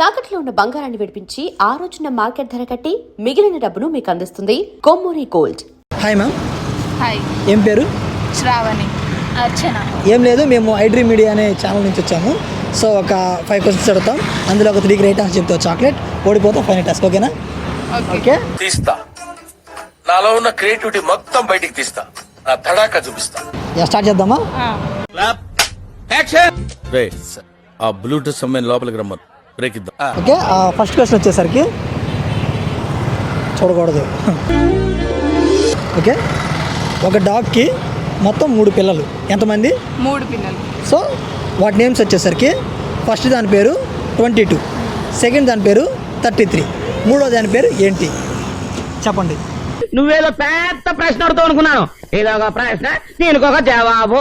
తాకట్లో ఉన్న బంగారాన్ని విడిపించి ఆ రోజున మార్కెట్ ధర కట్టి మిగిలిన డబ్బును మీకు అందిస్తుంది Kommuri gold. Hi ma'am. Hi. ఏం పేరు? శ్రావణి. అర్చన. ఏం లేదు, మేము ఐడ్రీమ్ మీడియా అనే ఛానల్ నుంచి వచ్చాము. సో ఒక 5 క్వశ్చన్స్ అడుగుతాం, అందులో ఒక 3 రైట్ ఆన్సర్ చెప్తావు. చాక్లెట్ ఓడిపోతాం, ఫైనల్ టాస్క్. ఓకేనా? ఓకే. తీస్తా, నాలో ఉన్న క్రియేటివిటీ మొత్తం బయటికి తీస్తా, నా తడాకా చూపిస్తా. స్టార్ట్ చేద్దామా? ఆ బ్లూటూత్ సమ్మెన్ లోపలికి రమ్మను, బ్రేక్ ఇద్దాం. ఓకే. ఫస్ట్ క్వశ్చన్ వచ్చేసరికి చూడకూడదు. ఓకే. ఒక డాగ్కి మొత్తం 3 పిల్లలు. ఎంతమంది? 3 పిల్లలు. సో వాటి నేమ్స్ వచ్చేసరికి ఫస్ట్ దాని పేరు 22, సెకండ్ దాని పేరు 33, మూడో దాని పేరు ఏంటి? చెప్పండి. నువ్వేదో పెద్ద ప్రశ్న అడుగుతావు అనుకున్నాను. ఇదొక ప్రశ్న, దీనికి ఒక జవాబు.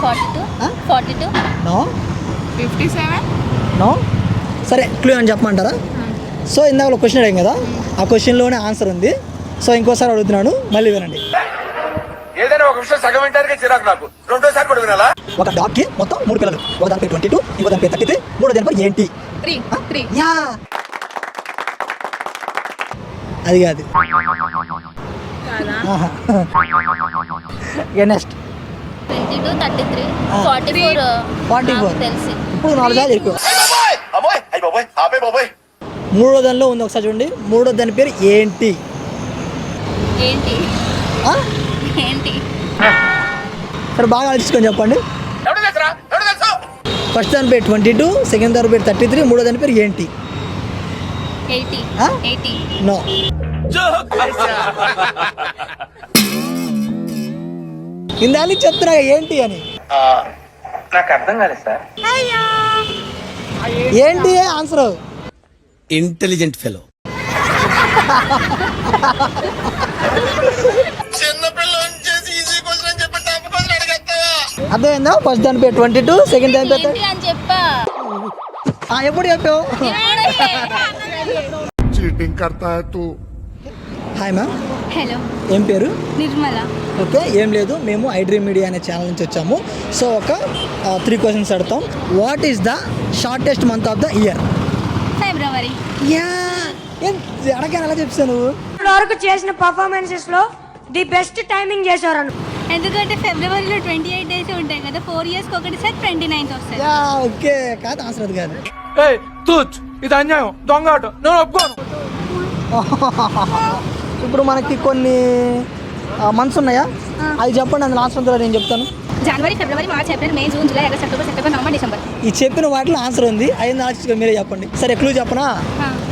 42. నో. 57. నో. సరే, క్లూ అని చెప్పమంటారా? సో ఇందాక క్వశ్చన్ అడిగాం కదా, ఆ క్వశ్చన్లోనే ఆన్సర్ ఉంది. సో ఇంకోసారి అడుగుతున్నాను, మళ్ళీ వినండి. ఏదైనా ఒక విషయం సగం వింటానికి చిరాకు నాకు, రెండోసారి కూడా వినాలా? ఒక డాగ్కి మొత్తం 3 పిల్లలు. ఒక దాని పేరు 22, ఇంకో దాని పేరు 33, మూడో దాని పేరు ఏంటి? 3. యా, అది కాదు. నెక్స్ట్ 22, 33, 44 తెలిసి ఇప్పుడు 4 సార్లు ఎక్కువ. అమ్మాయి అయ్యి బాబాయ్, ఆపే బాబాయ్. మూడో దానిలో ఉంది, ఒకసారి చూడండి. మూడో దాని పేరు ఏంటి? ఏంటి ఆ? ఏంటి సరే, బాగా ఆలోచించుకొని చెప్పండి. ఎవడు తెలుసురా? ఎవడు తెలుసు? ఫస్ట్ దాని పేరు 22, సెకండ్ దాని పేరు 33, మూడో దాని పేరు ఏంటి? 80. నో. ఇందాక చెప్తున్నా ఏంటి అని. నాకు అర్థం కాలేదు సార్. ఏంటి ఆన్సర్? Intelligent fellow. అర్థమైందా? ఫస్ట్ దాని పేరు 22, సెకండ్ దాని పేరు ఏంటి అని చెప్పా. ఎప్పుడు చెప్పావు? चीटिंग करता है तू. Hi ma'am. హలో, ఏం పేరు? నిర్మల. ఓకే. ఏం లేదు, మేము ఐడ్రీమ్ మీడియా అనే ఛానల్ నుంచి వచ్చాము. సో ఒక 3 క్వశ్చన్స్ అడుగుతాం. What is the shortest month of the year? February. Yeah, ఏం అడగాను అలా చెప్తాను. వరకు చేసిన పర్ఫార్మెన్సెస్ లో ది బెస్ట్ టైమింగ్ చేశారు. ఎందుకంటే ఫిబ్రవరిలో 28 డేస్ ఉంటాయి కదా, 4 years ఒకటి సార్ 29th వస్తుంది. Yeah, okay. కాదు, ఆన్సర్ అది కాదు. ఇది అన్యాయం, దొంగ ఆట, నేను ఒప్పుకోను. ఇప్పుడు మనకి కొన్ని మంత్స్ ఉన్నాయా, అది చెప్పండి. అందులో ఆన్సర్ ఉందో నేను చెప్తాను. జనవరి, ఫిబ్రవరి, March, April, May, June, July, August, October, September, November, December. ఈ చెప్పిన వాటిలో ఆన్సర్ ఉంది, అయింది ఆలోచించుకొని మీరే చెప్పండి. సరే, క్లూ చెప్పనా?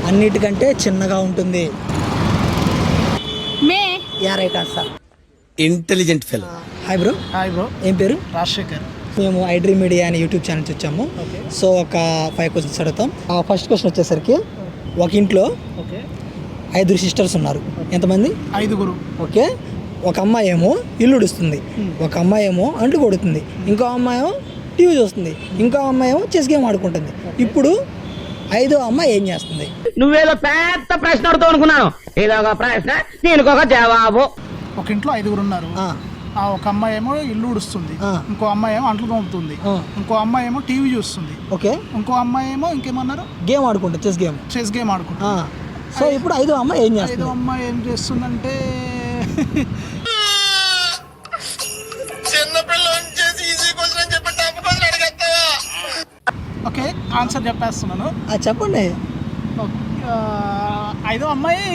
అన్నిటికంటే చిన్నగా ఉంటుంది. May. Yeah, right answer. Intelligent fellow. Hi bro. Hi bro. ఏం పేరు? రాజశేఖర్. మేము ఐడ్రీమ్ మీడియా అనే యూట్యూబ్ ఛానల్ నుంచి వచ్చాము. సో ఒక 5 క్వశ్చన్స్ అడుగుతాం. ఫస్ట్ క్వశ్చన్ వచ్చేసరికి, ఒక ఇంట్లో 5 సిస్టర్స్ ఉన్నారు. ఎంతమంది? 5. ఓకే. ఒక అమ్మాయి ఏమో ఇల్లు ఉడుస్తుంది, ఒక అమ్మాయి ఏమో అంట్లు కొడుతుంది, ఇంకో అమ్మాయి ఏమో టీవీ చూస్తుంది, ఇంకో అమ్మాయి ఏమో చెస్ గేమ్ ఆడుకుంటుంది. ఇప్పుడు 5వ అమ్మాయి ఏం చేస్తుంది? నువ్వేదో పెద్ద ప్రశ్న అడుగుతావు అనుకున్నాను. ఇదొక ప్రశ్న, దీనికి ఒక జవాబు. ఒక ఇంట్లో 5 ఉన్నారు. ఒక అమ్మాయి ఏమో ఇల్లు ఉడుస్తుంది, ఇంకో అమ్మాయి ఏమో అంట్లు తోముతుంది, ఇంకో అమ్మాయి ఏమో టీవీ చూస్తుంది, ఓకే. ఇంకో అమ్మాయి ఏమో ఇంకేమన్నారు, గేమ్ ఆడుకుంటుంది, చెస్ గేమ్ ఆడుకుంటుంది. సో ఇప్పుడు 5వ అమ్మాయి ఏం చేస్తుంది? 5వ అమ్మాయి ఏం చేస్తుందంటే ఓకే, ఆన్సర్ చెప్పేస్తున్నాను. చెప్పండి. 5వ అమ్మాయి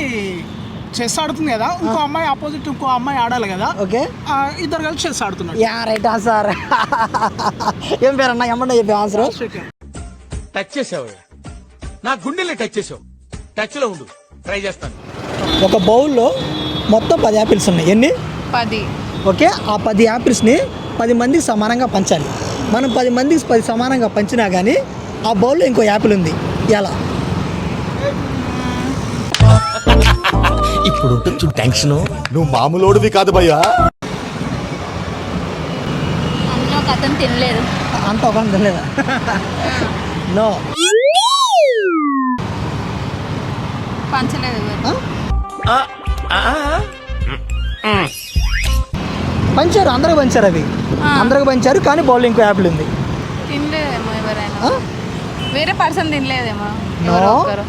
చెస్ ఆడుతుంది కదా, ఇంకో అమ్మాయి ఆపోజిట్ ఇంకో అమ్మాయి ఆడాలి కదా. ఓకే. 2 కలిసి చెస్ ఆడుతున్నారు. Yeah, right answer. ఏం పేరు అన్న? ఏమన్నా చెప్పే ఆన్సర్? టచ్ చేసావు, నా గుండెల్ని టచ్ చేసావు. టచ్ లో ఉండు, ట్రై చేస్తాను. ఒక బౌల్లో మొత్తం 10 యాపిల్స్ ఉన్నాయి. ఎన్ని? 10. ఓకే. ఆ 10 యాపిల్స్ని 10 మందికి సమానంగా పంచాలి. మనం 10 మందికి 10 సమానంగా పంచినా కానీ ఆ బౌల్లో ఇంకో యాపిల్ ఉంది. ఎలా? ఇప్పుడు టెన్షన్. నువ్వు మామూలోడివి కాదు భయ్యా. అందులో ఒక అతను తినలేదు. అంత ఒక తినలేదా? నో. పంచలేదు. పంచారు, అందరికి పంచారు. అవి అందరికి పంచారు, కానీ బౌల్లో ఇంకో యాపిల్ ఉంది. తినలేదేమో ఎవరైనా. వేరే పర్సన్ తినలేదేమో No. ఎవరో ఒక్కరు.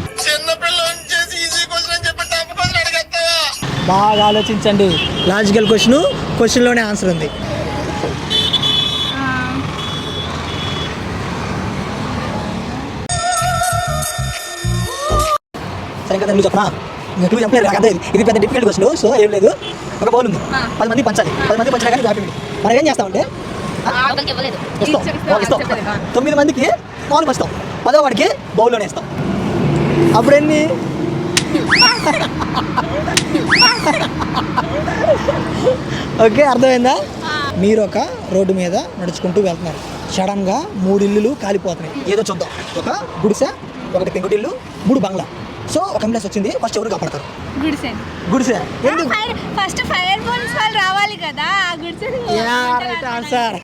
బాగా ఆలోచించండి. లాజికల్ క్వశ్చన్లోనే ఆన్సర్ ఉంది. సరే కదా, నువ్వు చెప్పనా? నువ్వు చెప్పలేదు నాకు అదే. ఇది పెద్ద డిఫికల్ట్ క్వశ్చన్. సో ఏం లేదు, ఒక బౌల్ ఉంది, 10 మంది పంచాలి. 10 మంది పంచినా కానీ హ్యాపీ. మనం ఏం చేస్తామంటే ఇస్తాం, ఇస్తాం. 9 మందికి పాలు పంచుతాం, 10వ వాడికి బౌల్లోనే ఇస్తాం. అప్పుడు ఎన్ని? ఓకే, అర్థమైందా? మీరు ఒక రోడ్డు మీద నడుచుకుంటూ వెళ్తున్నారు. సడన్గా 3 ఇల్లులు కాలిపోతున్నాయి. ఏదో చూద్దాం. ఒక గుడిసె, ఒకటి పెంకుటిల్లు, 3 బంగ్లా. సో ఒక అంబులెన్స్ వచ్చింది. ఫస్ట్ ఎవరు కాపాడతారు? గుడిసె. ఎందుకు? ఫస్ట్ ఫైర్ పోలీస్ వాళ్ళు రావాలి కదా, ఆ గుడిసె. ఆన్సర్.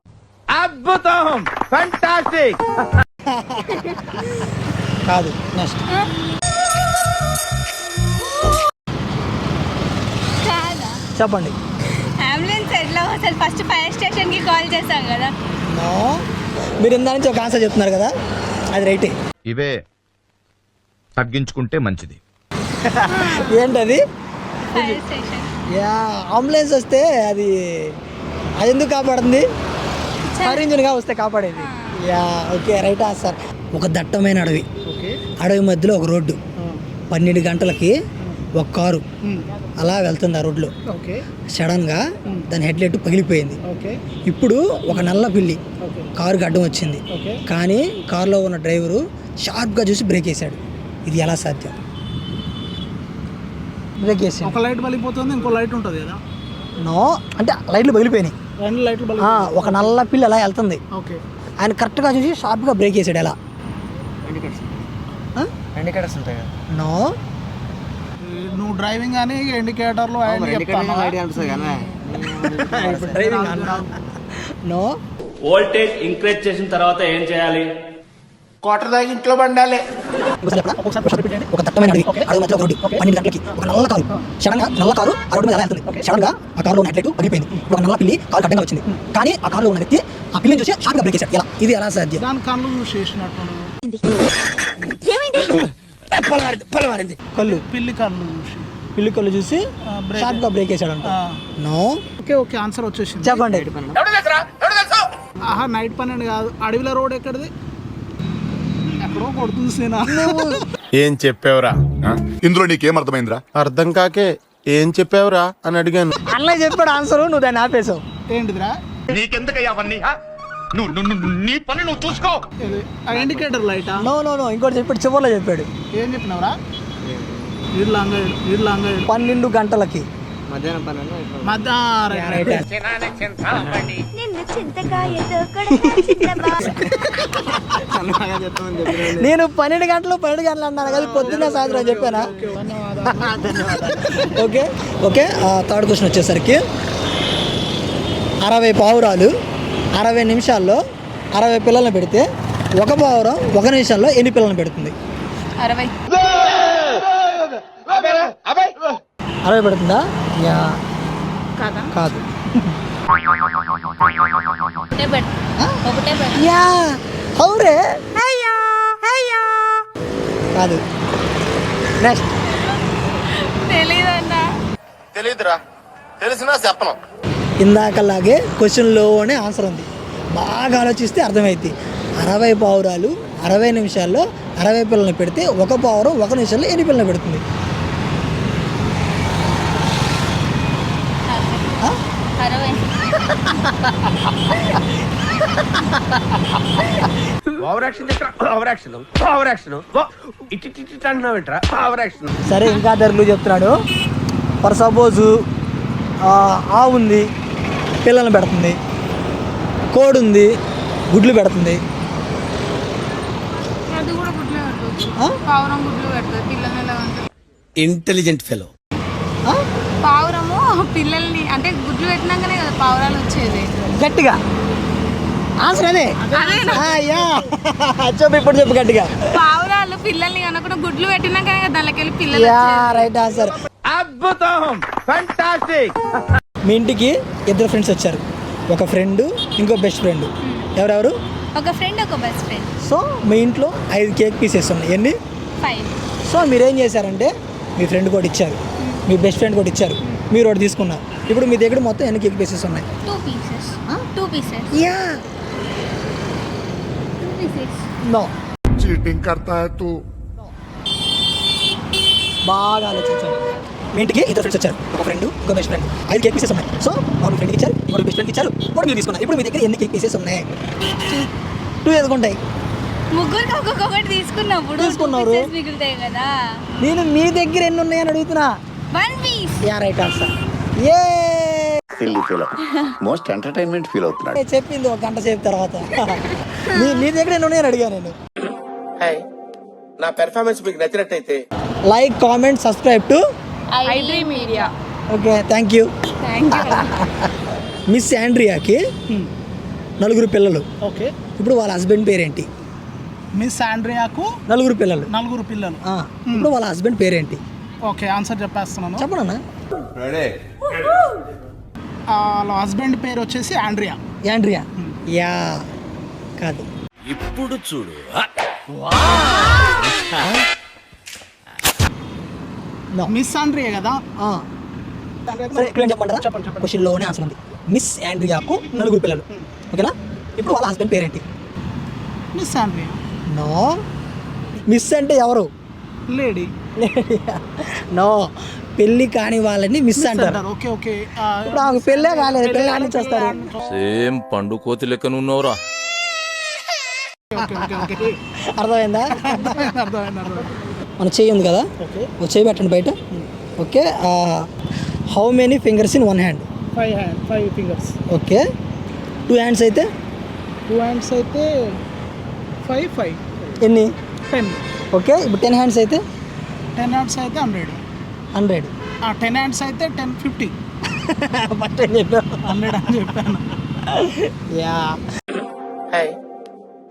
అద్భుతం, ఫంటాస్టిక్. కాదు, నెక్స్ట్. కాదా? చెప్పండి. అంబులెన్స్ ఎట్లా వస్తుంది? ఫస్ట్ ఫైర్ స్టేషన్ కి కాల్ చేస్తాం కదా. నో, మీరు ఇందా నుంచి ఒక ఆన్సర్ చెప్తున్నారు కదా, అది రైటే. ఇవే తగ్గించుకుంటే మంచిది. ఏంటది? Fire station. యా, అంబులెన్స్ వస్తే అది ఎందుకు కాపాడుతుంది? ఫైర్ ఇంజిన్గా వస్తే కాపాడేది. Yeah, okay, right answer. ఒక దట్టమైన అడవి, అడవి మధ్యలో ఒక రోడ్డు. 12 గంటలకి ఒక కారు అలా వెళ్తుంది ఆ రోడ్లో. సడన్గా దాని హెడ్లైట్ పగిలిపోయింది. ఇప్పుడు ఒక నల్ల పిల్లి కారుకి అడ్డం వచ్చింది. కానీ కారులో ఉన్న డ్రైవరు షార్ప్గా చూసి బ్రేక్ వేసాడు. ఇది ఎలా సాధ్యం? బ్రేక్ వేసాడు. ఒక లైట్ పలిపోతుంది, ఇంకో లైట్ ఉంటుంది కదా. నో, అంటే లైట్లు పగిలిపోయినాయి. 2 లైట్లు ఒక నల్ల పిల్లి అలా వెళ్తుంది. ఓకే. ఆయన కరెక్ట్గా చూసి షార్ప్గా బ్రేక్ వేసాడు. ఎలా? నో, నువ్వు డ్రైవింగ్ అని ఇండికేటర్లు నో. వోల్టేజ్ ఇంక్రీజ్ చేసిన తర్వాత ఏం చేయాలి? క్వార్టర్ దాకా ఇంట్లో బండాలి. ఒక దట్టమైన అడవి, అడవి మధ్యలో ఒక రోడ్డు. 12 గంటలకి ఒక నల్ల కారు, నల్ల కారు ఆ రోడ్డు మీద ఎలా వెళ్తుంది. సడన్గా ఆ కారులో ఉన్న హెడ్లైట్ పగిలిపోయింది. ఒక నల్ల పిల్లి కారు అడ్డంగా వచ్చింది. కానీ ఆ కారులో ఉన్న వ్యక్తి ఆ పిల్లిని చూసి షార్ప్గా బ్రేక్ వేసాడు. ఎలా? ఇది ఎలా సాధ్యం? దాని కళ్ళు చూసి చేసినట్టు. కళ్ళు, పిల్లి కళ్ళు చూసి, పిల్లి కళ్ళు చూసి షార్ప్గా బ్రేక్ వేసాడు అంట. నో. ఓకే, ఆన్సర్ వచ్చేసింది. చెప్పండి. ఆహా, నైట్ 12 కాదు. అడవిలో రోడ్ ఎక్కడిది? ఎక్కడో కొడుతుంది సేనా. ఏం చెప్పావురా? ఇందులో నీకేం అర్థమైందిరా? అర్థం కాకే ఏం చెప్పావురా అని అడిగాను. అన్నయ్య చెప్పాడు ఆన్సర్, నువ్వు దాన్ని ఆపేసావు. ఏంటిదిరా? నీకెందుకయ్యా అవన్నీ? నీ పని నువ్వు చూసుకో. ఆ ఇండికేటర్ లైటా? నో నో నో, ఇంకోటి చెప్పాడు, చివరిలో చెప్పాడు. ఏం చెప్పినవరా? 12 గంటలకి నేను 12 గంటలు అన్నాను కదా, పొద్దున్న సాయంత్రం అని చెప్పానా? ఓకే ఓకే, థర్డ్ క్వశ్చన్ వచ్చేసరికి 60 పావురాలు 60 నిమిషాల్లో 60 పిల్లల్ని పెడితే ఒక పావురం 1 నిమిషంలో ఎన్ని పిల్లల్ని పెడుతుంది? 60 పెడుతుందా? యా, కాదు. యా, అవురే, కాదు. నెక్స్ట్. తెలీదురా, తెలిసినా చెప్పను. ఇందాకలాగే క్వశ్చన్లోనే ఆన్సర్ ఉంది. బాగా ఆలోచిస్తే అర్థమైంది. 60 పావురాలు 60 నిమిషాల్లో 60 పిల్లల్ని పెడితే ఒక పావురం 1 నిమిషంలో ఎన్ని పిల్లల్ని పెడుతుంది? సరే, ఇంకా ధరలు చెప్తున్నాడు. ఫర్ సపోజు ఆవు ఉంది, పిల్లల్ని పెడుతుంది. కోడి ఉంది, గుడ్లు పెడుతుంది. అది కూడా గుడ్లు పెడుతుంది. పావురం గుడ్లు పెడుతుంది, పిల్లల్ని ఎలా ఉంటుంది? Intelligent fellow. పావురము పిల్లల్ని అంటే గుడ్లు పెట్టినాకనే కదా పావురాలు వచ్చేది. గట్టిగా ఆన్సర్ అదే. చెప్పు, ఇప్పుడు చెప్పు గట్టిగా. పావురాలు పిల్లల్ని కనుక గుడ్లు పెట్టినాకనే కదా దానికి వెళ్ళి పిల్లలు. Right answer. అద్భుతం, ఫంటాస్టిక్. మీ ఇంటికి 2 ఫ్రెండ్స్ వచ్చారు. ఒక ఫ్రెండ్, ఇంకో బెస్ట్ ఫ్రెండ్. ఎవరెవరు? ఒక ఫ్రెండ్ ఒక బెస్ట్ ఫ్రెండ్. సో మీ ఇంట్లో 5 కేక్ పీసెస్ ఉన్నాయి. ఎన్ని? 5. సో మీరేం చేశారంటే మీ ఫ్రెండ్ కూడా ఇచ్చారు, మీ బెస్ట్ ఫ్రెండ్ కూడా ఇచ్చారు, మీరు ఒకటి తీసుకున్నారు. ఇప్పుడు మీ దగ్గర మొత్తం ఎన్ని కేక్ పీసెస్ ఉన్నాయి? 2 pieces. 2 pieces. Yeah 2 pieces. No. Cheating కర్తా హై తూ. బాగా ఆలోచించండి. మీ ఇంటికి 2 ఫ్రెండ్స్ వచ్చారు, ఒక ఫ్రెండ్ ఒక బెస్ట్ ఫ్రెండ్. 5 కేక్ పీసెస్ ఉన్నాయి. సో ఒక ఫ్రెండ్కి ఇచ్చారు, ఒక బెస్ట్ ఫ్రెండ్కి ఇచ్చారు, కూడా మీరు తీసుకున్నారు. ఇప్పుడు మీ దగ్గర ఎన్ని కేక్ పీసెస్ ఉన్నాయి? 2 ఎదుగుంటాయి. ముగ్గురికి ఒక్కొక్కటి తీసుకున్నప్పుడు 2 తీసుకున్నారు. pieces మిగులుతాయి కదా. నేను మీ దగ్గర ఎన్ని ఉన్నాయని అడుగుతున్నా. 1 piece. Yeah right answer. ఏ మోస్ట్ ఎంటర్టైన్మెంట్ ఫీల్ అవుతున్నాడు. చెప్పింది 1 గంట సేపు తర్వాత. నీ దగ్గర ఎన్ని ఉన్నాయని అడిగా నేను. హాయ్, నా పెర్ఫార్మెన్స్ మీకు నచ్చినట్టయితే like, comment, subscribe to iDream Media. Okay, thank you. Miss ఆండ్రియాకి 4 పిల్లలు. ఓకే. ఇప్పుడు వాళ్ళ హస్బెండ్ పేరేంటి? మిస్ ఆండ్రియాకు 4 పిల్లలు. 4 పిల్లలు. ఇప్పుడు వాళ్ళ హస్బెండ్ పేరేంటి? ఓకే, ఆన్సర్ చెప్పేస్తున్నాను. చెప్పనన్నా. వాళ్ళ హస్బెండ్ పేరు వచ్చేసి ఆండ్రియా. యాండ్రియా. యా కాదు. ఇప్పుడు చూడు మిస్ ఆండ్రియా కదా. సరే, ఇక్కడ చెప్పంటారా? క్వశ్చన్లోనే ఆన్సర్ ఉంది. మిస్ ఆండ్రియాకు 4 పిల్లలు. ఓకేనా? ఇప్పుడు వాళ్ళ హస్బెండ్ పేరేంటి? Miss Andrea. నో. మిస్ అంటే ఎవరు? లేడీ. నో, పెళ్లి కాని వాళ్ళని మిస్ అంటారు. Okay okay. ఇప్పుడు ఆమె పెళ్ళే కాలేదు, పెళ్ళి కాని నుంచి వస్తారు. సేమ్ పండు కోతి లెక్కనున్నావురా. అర్థమైందా? అర్థమైంది. మన చెయ్యి ఉంది కదా, ఒక చెయ్యి పెట్టండి బయట. Okay. How many fingers in 1 hand? 5 fingers. Okay. 2 hands అయితే? 2 హ్యాండ్స్ అయితే 5 ఎన్ని? 10. ఓకే. ఇప్పుడు 10 హ్యాండ్స్ అయితే? 10 హ్యాండ్స్ అయితే 100. 100. 10 హ్యాండ్స్ అయితే 50. ఫస్ట్ ఏం చెప్పావు? 100 అని చెప్పాను. యా. హాయ్,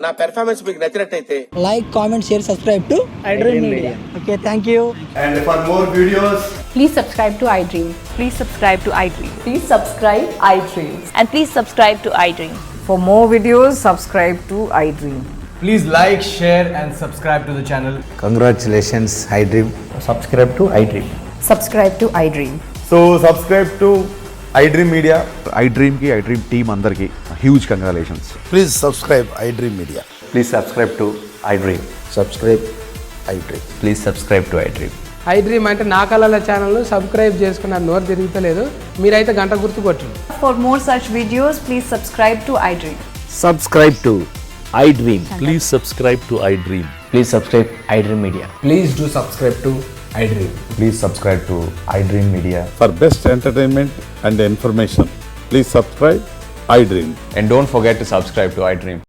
నా పెర్ఫార్మెన్స్ మీకు నచ్చినట్టయితే like, comment, share, subscribe to iDream Media. Okay, thank you. And for more videos Please subscribe to iDream. Please subscribe to iDream. Please subscribe iDream. And please subscribe to iDream. For more videos, subscribe to iDream. Please like, share and subscribe to the channel. Congratulations iDream. Subscribe to iDream. Subscribe to iDream. So subscribe to iDream media. iDream కి iDream team అందరికి huge congratulations. Please subscribe iDream media. Please subscribe to iDream. Subscribe iDream. Please subscribe to iDream. iDream అంటే నా కళల channel subscribe చేసుకున్న నోరు తిరుగుతలేదు. మీరైతే గంట గుర్తు కొట్టండి. For more such videos, please subscribe to iDream. Subscribe to iDream. Please subscribe to iDream. Please subscribe iDream media. Please do subscribe to iDream. Please subscribe to iDream media. For best entertainment and information please subscribe iDream. And don't forget to subscribe to iDream.